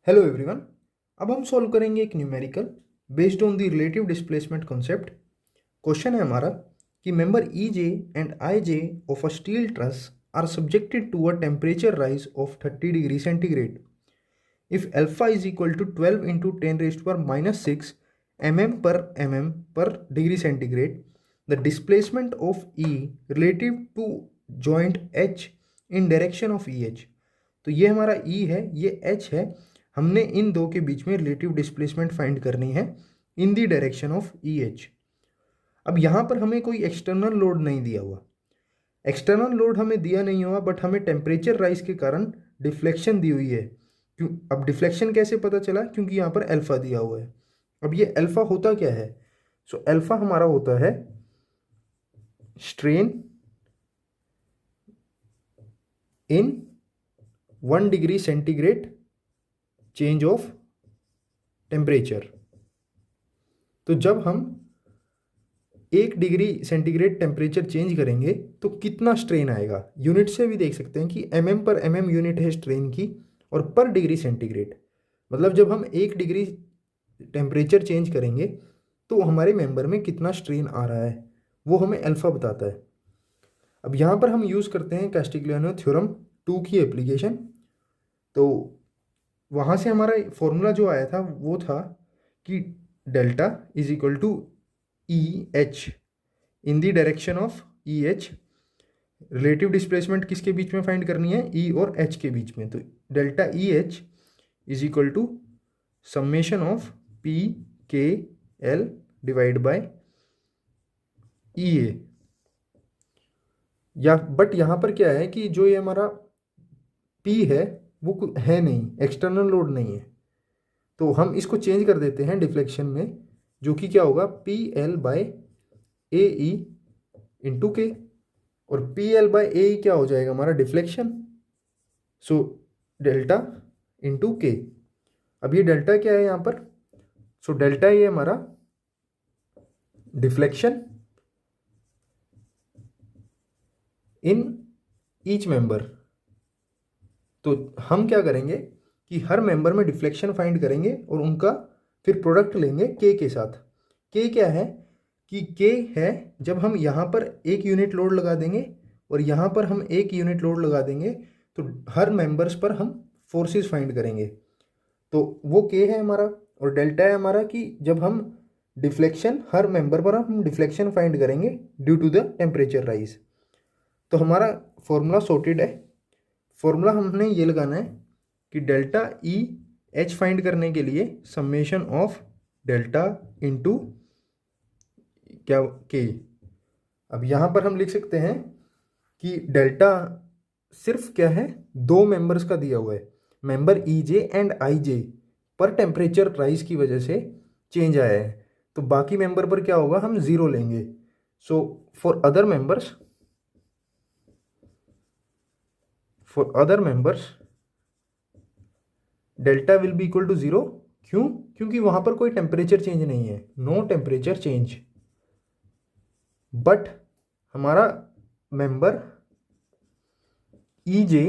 Hello everyone. अब हम solve करेंगे एक numerical based on the relative displacement concept. Question है हमारा कि member E J and I J of a steel truss are subjected to a temperature rise of 30 degree centigrade if alpha is equal to 12 into 10⁻⁻6 mm per degree centigrade. The displacement of E relative to joint H in direction of EH. तो ये हमारा E है, ये H है। हमने इन दो के बीच में रिलेटिव डिस्प्लेसमेंट फाइंड करनी है इन दी डायरेक्शन ऑफ EH। अब यहाँ पर हमें कोई एक्सटर्नल लोड नहीं दिया हुआ, एक्सटर्नल लोड हमें दिया नहीं हुआ, बट हमें टेम्परेचर राइज के कारण डिफ्लेक्शन दी हुई है। क्यों? अब डिफ्लेक्शन कैसे पता चला? क्योंकि यहाँ पर अल्फा दिया हुआ है। अब ये अल्फा होता क्या है? सो अल्फा हमारा होता है strain in 1 degree centigrade change of temperature. तो जब हम 1 डिग्री सेंटीग्रेड टेम्परेचर चेंज करेंगे तो कितना स्ट्रेन आएगा, यूनिट से भी देख सकते हैं कि mm पर mm यूनिट है स्ट्रेन की, और पर डिग्री सेंटीग्रेड मतलब जब हम 1 डिग्री टेम्परेचर चेंज करेंगे तो हमारे मेंबर में कितना स्ट्रेन आ रहा है वो हमें अल्फा बताता है। अब यहाँ पर हम यूज़ करते हैं कास्टिग्लियानो थ्योरम 2 की एप्लीकेशन। तो वहाँ से हमारा फॉर्मूला जो आया था वो था कि delta is equal to E H in the direction of E H. Relative displacement किसके बीच में फाइंड करनी है? ई और एच के बीच में। तो delta E H is equal to summation of P K L divide by E A. या बट यहाँ पर क्या है कि जो ये हमारा पी है वो है नहीं, एक्सटर्नल लोड नहीं है, तो हम इसको चेंज कर देते हैं डिफ्लेक्शन में, जो कि क्या होगा P L by A E into के, और पी एल बाय ए ई क्या हो जाएगा हमारा डिफ्लेक्शन। सो डेल्टा इंटू के। अब ये डेल्टा क्या है यहाँ पर? सो डेल्टा ये हमारा डिफ्लेक्शन इन ईच मेंबर। तो हम क्या करेंगे कि हर मेंबर में डिफ्लेक्शन फाइंड करेंगे और उनका फिर प्रोडक्ट लेंगे के साथ। के क्या है कि के है जब हम यहाँ पर 1 यूनिट लोड लगा देंगे और यहाँ पर हम 1 यूनिट लोड लगा देंगे तो हर मेंबर्स पर हम फोर्सेस फाइंड करेंगे। तो वो के है हमारा, और डेल्टा है हमारा कि जब हम डिफ्लेक्शन हर मेंबर पर हम डिफ्लेक्शन फाइंड करेंगे due to the temperature rise. तो हमारा फॉर्मूला सॉर्टेड है। फॉर्मूला हमने ये लगाना है कि डेल्टा ई एच फाइंड करने के लिए समेशन ऑफ डेल्टा इंटू क्या के। अब यहाँ पर हम लिख सकते हैं कि डेल्टा सिर्फ क्या है, 2 मेंबर्स का दिया हुआ है, member E J and I जे पर टेम्परेचर राइज की वजह से चेंज आया है। तो बाकी मेंबर पर क्या होगा, हम 0 लेंगे। So for other members delta will be equal to 0। क्यों? क्योंकि वहां पर कोई टेम्परेचर चेंज नहीं है, नो टेम्परेचर चेंज। बट हमारा मेंबर ई जे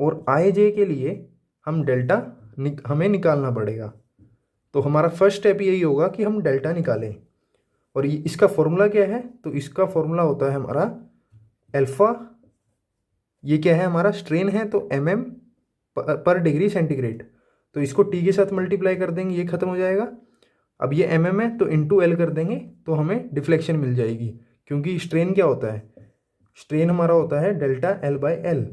और आई जे के लिए हम डेल्टा हमें निकालना पड़ेगा। तो हमारा फर्स्ट स्टेप यही होगा कि हम डेल्टा निकालें। और इसका फॉर्मूला क्या है? तो इसका फॉर्मूला होता है हमारा अल्फा। ये क्या है हमारा? स्ट्रेन है, तो mm पर डिग्री सेंटीग्रेड। तो इसको t के साथ मल्टीप्लाई कर देंगे, ये खत्म हो जाएगा। अब ये mm है तो इंटू एल कर देंगे तो हमें डिफ्लेक्शन मिल जाएगी। क्योंकि स्ट्रेन क्या होता है? स्ट्रेन हमारा होता है डेल्टा एल बाय एल।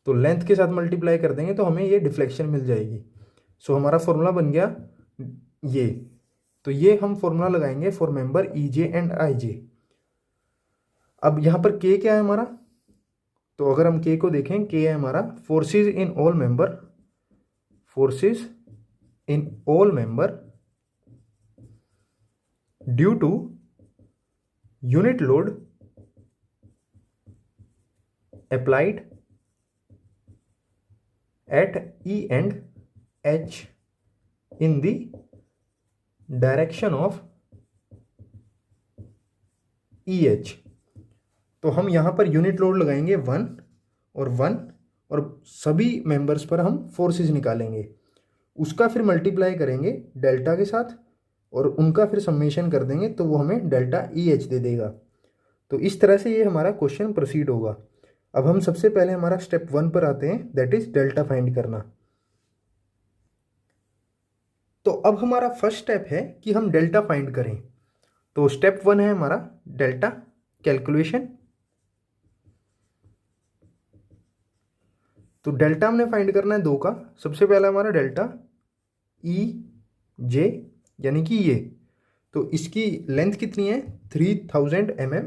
तो लेंथ के साथ मल्टीप्लाई कर देंगे तो हमें ये डिफ्लेक्शन मिल जाएगी। सो हमारा फॉर्मूला बन गया ये। तो ये हम फॉर्मूला लगाएंगे for member E J and I J. अब यहाँ पर के क्या है हमारा? तो अगर हम के को देखें, के है हमारा forces in all member due to unit load applied at E and H in the direction of E H. तो हम यहाँ पर यूनिट लोड लगाएंगे 1 और 1, और सभी मेंबर्स पर हम फोर्सेस निकालेंगे। उसका फिर मल्टीप्लाई करेंगे डेल्टा के साथ और उनका फिर समेशन कर देंगे तो वो हमें डेल्टा ई एच दे देगा। तो इस तरह से ये हमारा क्वेश्चन प्रोसीड होगा। अब हम सबसे पहले हमारा स्टेप 1 पर आते हैं, दैट इज डेल्टा फाइंड करना। तो अब हमारा फर्स्ट स्टेप है कि हम डेल्टा फाइंड करें। तो स्टेप 1 है हमारा डेल्टा कैलकुलेशन। तो डेल्टा हमने फाइंड करना है 2 का। सबसे पहला हमारा डेल्टा ई जे यानी कि ये, तो इसकी लेंथ कितनी है 3000 mm।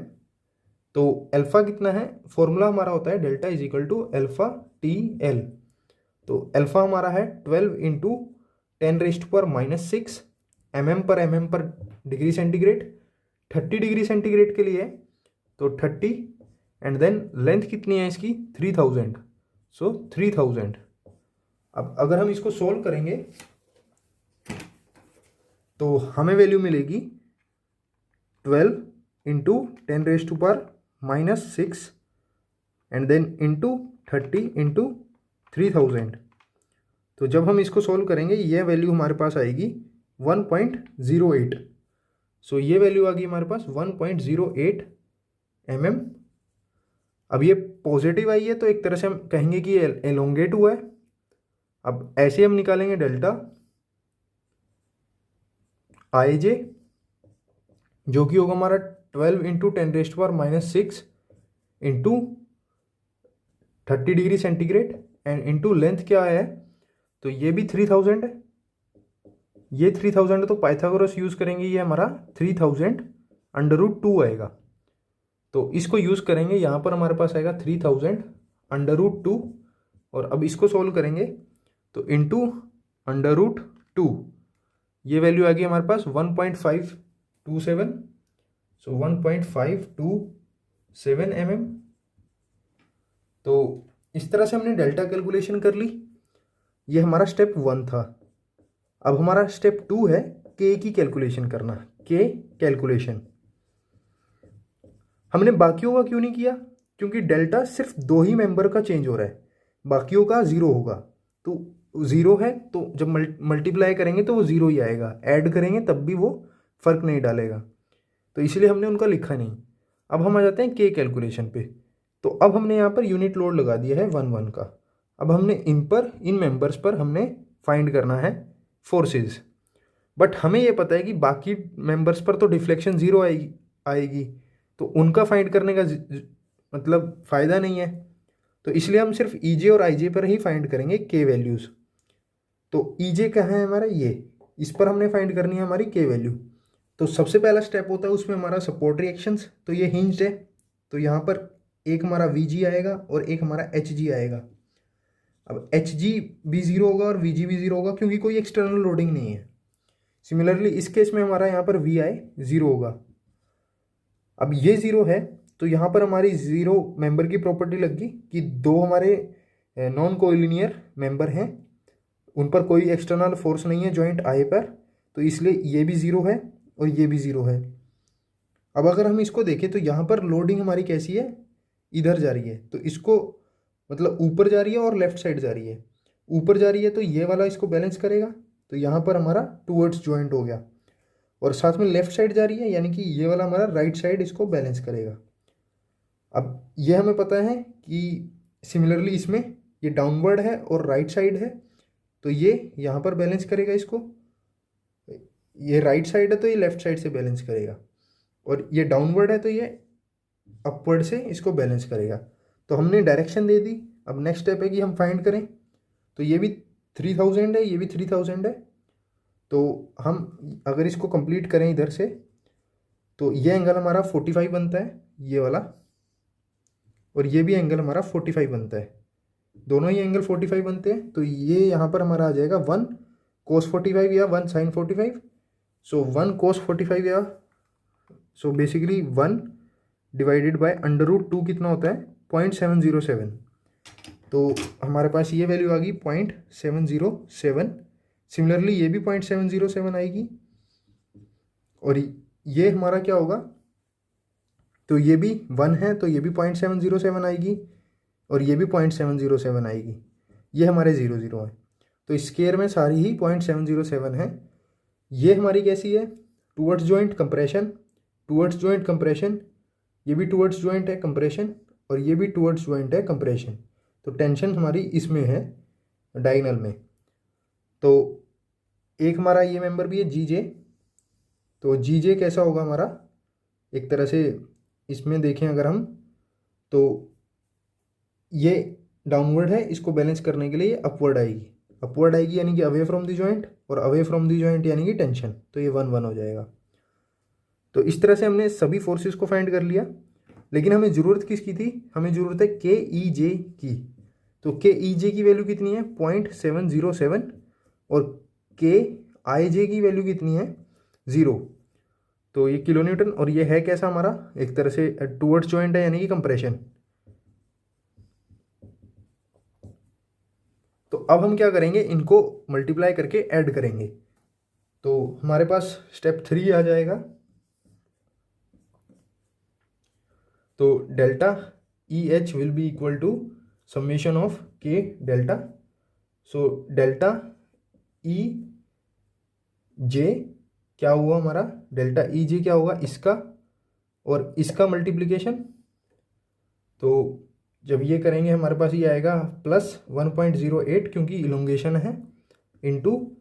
तो अल्फा कितना है, फॉर्मूला हमारा होता है delta is equal to alpha T L. तो अल्फा हमारा है 12 इंटू 10⁻⁻6 mm पर डिग्री सेंटीग्रेड। 30 डिग्री सेंटीग्रेड के लिए तो 30 एंड देन लेंथ कितनी है इसकी 3000, सो 3000। अब अगर हम इसको सोल्व करेंगे तो हमें वैल्यू मिलेगी 12 into 10⁻⁻6 and then into 30 into 3000। तो जब हम इसको सोल्व करेंगे ये वैल्यू हमारे पास आएगी 1.08। सो ये वैल्यू आ गई हमारे पास 1.08 mm। अब ये पॉजिटिव आई है तो एक तरह से हम कहेंगे कि ये एलोंगेट हुआ है। अब ऐसे हम निकालेंगे डेल्टा आई जे जो कि होगा हमारा 12 into 10⁻⁻6 into 30 degree centigrade and into length क्या है, तो ये भी 3000 है, ये 3000 है। तो पाइथागोरस यूज करेंगे, ये हमारा 3000 √2 आएगा। तो इसको यूज करेंगे, यहाँ पर हमारे पास आएगा 3000 √2 और अब इसको सोल्व करेंगे तो इंटू √2 ये वैल्यू आ गई हमारे पास 1.527। सो 1.527 mm। तो इस तरह से हमने डेल्टा कैलकुलेशन कर ली। ये हमारा स्टेप 1 था। अब हमारा स्टेप 2 है के की कैलकुलेशन करना। के कैलकुलेशन हमने बाकियों का क्यों नहीं किया, क्योंकि डेल्टा सिर्फ 2 ही मेंबर का चेंज हो रहा है, बाकियों का 0 होगा। तो 0 है तो जब मल्टीप्लाई करेंगे तो वो 0 ही आएगा, ऐड करेंगे तब भी वो फर्क नहीं डालेगा, तो इसलिए हमने उनका लिखा नहीं। अब हम आ जाते हैं के कैलकुलेशन पे। तो अब हमने यहाँ पर यूनिट लोड लगा दिया है 1 का। अब हमने इन मेंबर्स पर हमने फाइंड करना है फोर्सेस। बट हमें ये पता है कि बाकी मेंबर्स पर तो डिफ्लेक्शन 0 आएगी, तो उनका फाइंड करने का मतलब फ़ायदा नहीं है। तो इसलिए हम सिर्फ ईजे और आईजे पर ही फाइंड करेंगे के वैल्यूज़। तो ईजे कहाँ है हमारा, ये इस पर हमने फाइंड करनी है हमारी के वैल्यू। तो सबसे पहला स्टेप होता है उसमें हमारा सपोर्ट रिएक्शंस। तो ये हिंज्ड है, तो यहाँ पर एक हमारा वी आएगा और एक हमारा एच आएगा। अब एच भी 0 होगा और वी भी 0 होगा क्योंकि कोई एक्सटर्नल लोडिंग नहीं है। सिमिलरली इस केस में हमारा यहाँ पर वी आई 0 होगा। अब ये 0 है तो यहाँ पर हमारी 0 मेंबर की प्रॉपर्टी लग गई कि 2 हमारे नॉन कोलिनियर मेंबर हैं, उन पर कोई एक्सटर्नल फोर्स नहीं है जॉइंट आई पर, तो इसलिए ये भी 0 है और ये भी 0 है। अब अगर हम इसको देखें तो यहाँ पर लोडिंग हमारी कैसी है, इधर जा रही है, तो इसको मतलब ऊपर जा रही है और लेफ्ट साइड जा रही है। ऊपर जा रही है तो ये वाला इसको बैलेंस करेगा, तो यहाँ पर हमारा टूवर्ड्स जॉइंट हो गया, और साथ में लेफ्ट साइड जा रही है यानी कि ये वाला हमारा राइट साइड इसको बैलेंस करेगा। अब ये हमें पता है कि सिमिलरली इसमें ये डाउनवर्ड है और राइट साइड है, तो ये यहाँ पर बैलेंस करेगा इसको। ये राइट साइड है तो ये लेफ्ट साइड से बैलेंस करेगा, और ये डाउनवर्ड है तो ये अपवर्ड से इसको बैलेंस करेगा। तो हमने डायरेक्शन दे दी। अब नेक्स्ट स्टेप है कि हम फाइंड करें। तो ये भी 3000 है, ये भी 3000 है, तो हम अगर इसको कंप्लीट करें इधर से तो ये एंगल हमारा 45 बनता है, ये वाला, और ये भी एंगल हमारा 45 बनता है, दोनों ही एंगल 45 बनते हैं। तो ये यहाँ पर हमारा आ जाएगा 1 cos 45 या 1 sin 45। सो 1 cos 45 या सो बेसिकली 1 डिवाइडेड बाय √2 कितना होता है 0.707। तो हमारे पास ये वैल्यू आ गई 0.707। सिमिलरली ये भी 0.707 आएगी, और ये हमारा क्या होगा, तो ये भी 1 है तो ये भी 0.707 आएगी, और ये भी 0.707 आएगी। ये हमारे 0 0 है। तो स्केयर में सारी ही 0.707 है। ये हमारी कैसी है, towards joint compression, towards joint compression, ये भी टूवर्ड्स जॉइंट है कंप्रेशन, और ये भी टूवर्ड्स जॉइंट है कंप्रेशन। तो टेंशन हमारी इसमें है डायगोनल में। तो एक हमारा ये मेंबर भी है जीजे। तो जीजे कैसा होगा हमारा, एक तरह से इसमें देखें अगर हम, तो ये डाउनवर्ड है, इसको बैलेंस करने के लिए अपवर्ड आएगी, अपवर्ड आएगी यानी कि अवे फ्रॉम द जॉइंट, और अवे फ्रॉम द जॉइंट यानी कि टेंशन। तो ये 1 1 हो जाएगा। तो इस तरह से हमने सभी फोर्सेस को फाइंड कर लिया। लेकिन हमें ज़रूरत किसकी थी, हमें ज़रूरत है के ई जे की। तो के ई जे की वैल्यू कितनी है 0.707, और के आई जे की वैल्यू कितनी है 0। तो ये किलो न्यूटन, और ये है कैसा हमारा, एक तरह से टूवर्ड्स जॉइंट है यानी कि कंप्रेशन। तो अब हम क्या करेंगे, इनको मल्टीप्लाई करके ऐड करेंगे। तो हमारे पास स्टेप 3 आ जाएगा। तो delta E H will be equal to summation of K delta. So delta E J क्या हुआ हमारा, डेल्टा ई जे क्या होगा, इसका और इसका मल्टीप्लिकेशन। तो जब ये करेंगे हमारे पास ये आएगा +1.08, क्योंकि इलोंगेशन है, इनटू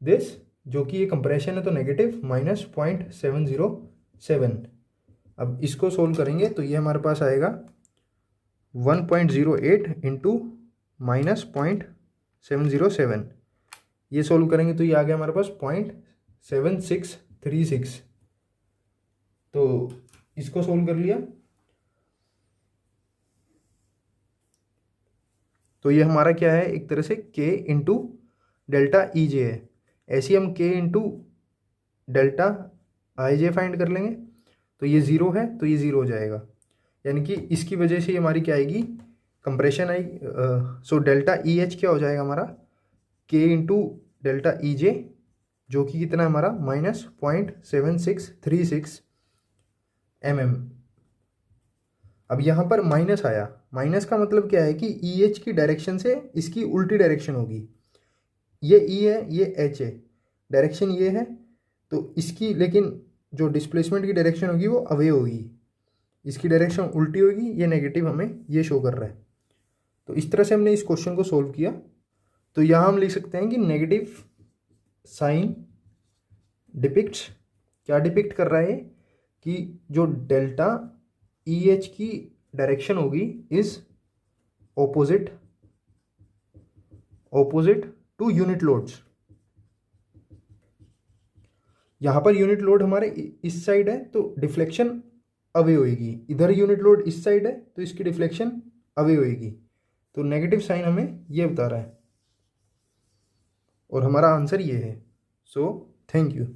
दिस जो कि ये कंप्रेशन है तो नेगेटिव -0.707। अब इसको सोल्व करेंगे तो ये हमारे पास आएगा 1.08 इंटू -0.707। ये सोल्व करेंगे तो ये आ गया हमारे पास 0.7636। तो इसको सोल्व कर लिया तो ये हमारा क्या है, एक तरह से k इंटू डेल्टा ई जे है। ऐसे ही हम k इंटू डेल्टा आई जे फाइंड कर लेंगे। तो ये 0 है तो ये 0 हो जाएगा, यानी कि इसकी वजह से हमारी क्या आएगी, कंप्रेशन आएगी। सो डेल्टा ई एच क्या हो जाएगा हमारा, k इंटू डेल्टा ई जे, जो कि कितना है हमारा -0.7636 mm। अब यहाँ पर माइनस आया, माइनस का मतलब क्या है कि ई एच की डायरेक्शन से इसकी उल्टी डायरेक्शन होगी। ये ई है, ये एच है, डायरेक्शन ये है, तो इसकी लेकिन जो डिस्प्लेसमेंट की डायरेक्शन होगी वो अवे होगी, इसकी डायरेक्शन उल्टी होगी, ये नेगेटिव हमें ये शो कर रहा है। तो इस तरह से हमने इस क्वेश्चन को सोल्व किया। तो यहाँ हम लिख सकते हैं कि नेगेटिव साइन डिपिक्ट्स, क्या डिपिक्ट कर रहा है कि जो डेल्टा ई एच की डायरेक्शन होगी is opposite to unit loads. यहाँ पर यूनिट लोड हमारे इस साइड है तो डिफ्लेक्शन अवे होएगी, इधर यूनिट लोड इस साइड है तो इसकी डिफ्लेक्शन अवे होएगी। तो नेगेटिव साइन हमें ये बता रहा है और हमारा आंसर ये है। So thank you.